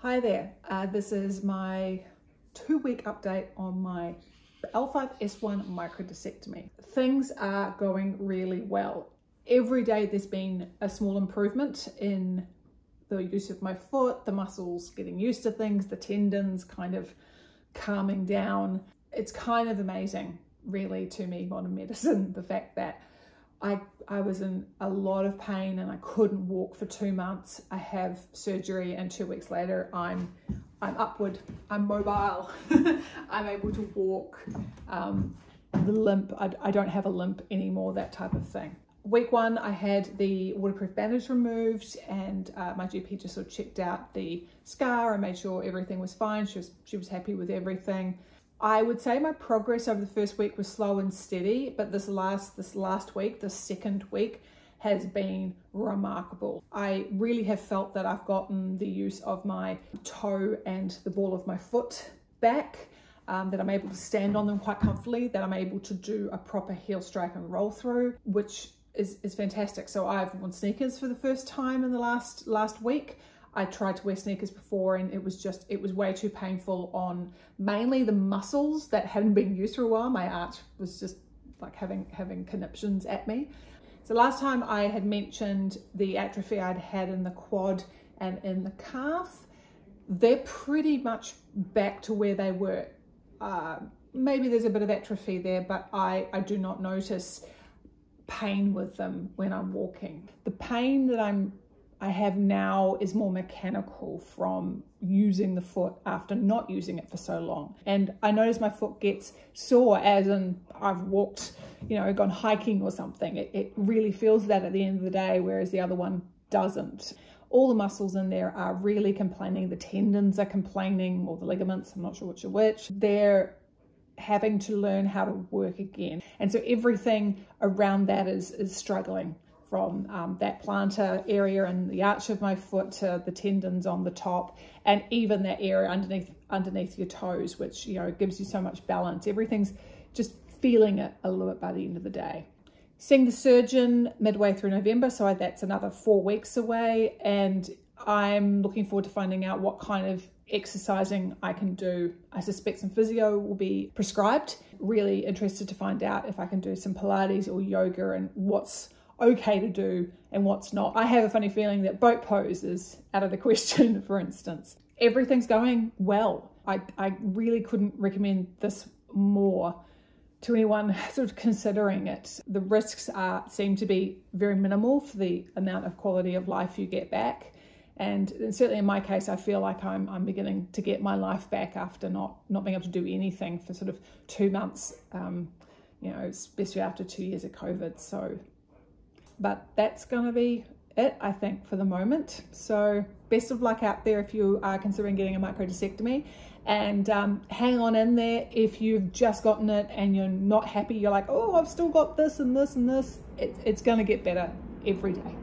Hi there, this is my 2-week update on my L5-S1 microdiscectomy. Things are going really well. Every day there's been a small improvement in the use of my foot, the muscles getting used to things, the tendons kind of calming down. It's kind of amazing, really, to me, modern medicine, the fact that I was in a lot of pain and I couldn't walk for 2 months. I have surgery and 2 weeks later I'm upward, I'm mobile, I'm able to walk. The limp, I don't have a limp anymore, that type of thing. Week 1, I had the waterproof bandage removed and my GP just sort of checked out the scar and made sure everything was fine. She was happy with everything. I would say my progress over the first week was slow and steady, but this last week, the second week, has been remarkable. I really have felt that I've gotten the use of my toe and the ball of my foot back, that I'm able to stand on them quite comfortably, that I'm able to do a proper heel strike and roll through, which is fantastic. So I've worn sneakers for the first time in the last week. I tried to wear sneakers before and it was way too painful on mainly the muscles that hadn't been used for a while. My arch was just like having conniptions at me. So last time I had mentioned the atrophy I'd had in the quad and in the calf. They're pretty much back to where they were. Maybe there's a bit of atrophy there, but I do not notice pain with them when I'm walking. The pain that I have now is more mechanical from using the foot after not using it for so long. And I notice my foot gets sore as in I've walked, gone hiking or something. It really feels that at the end of the day, whereas the other one doesn't. All the muscles in there are really complaining. The tendons are complaining, or the ligaments, I'm not sure which are which. They're having to learn how to work again. And so everything around that is struggling. From that plantar area and the arch of my foot to the tendons on the top, and even that area underneath your toes, which gives you so much balance. Everything's just feeling it a little bit by the end of the day. Seeing the surgeon midway through November, so that's another 4 weeks away, and I'm looking forward to finding out what kind of exercising I can do. I suspect some physio will be prescribed. Really interested to find out if I can do some Pilates or yoga and what's okay to do and what's not. I have a funny feeling that boat pose is out of the question, for instance. Everything's going well. I really couldn't recommend this more to anyone sort of considering it. The risks seem to be very minimal for the amount of quality of life you get back. And certainly in my case, I feel like I'm beginning to get my life back after not being able to do anything for sort of 2 months, especially after 2 years of COVID. So, but that's going to be it, I think, for the moment. So best of luck out there if you are considering getting a microdiscectomy, and hang on in there if you've just gotten it and you're not happy. You're like, oh, I've still got this and this and this. It's going to get better every day.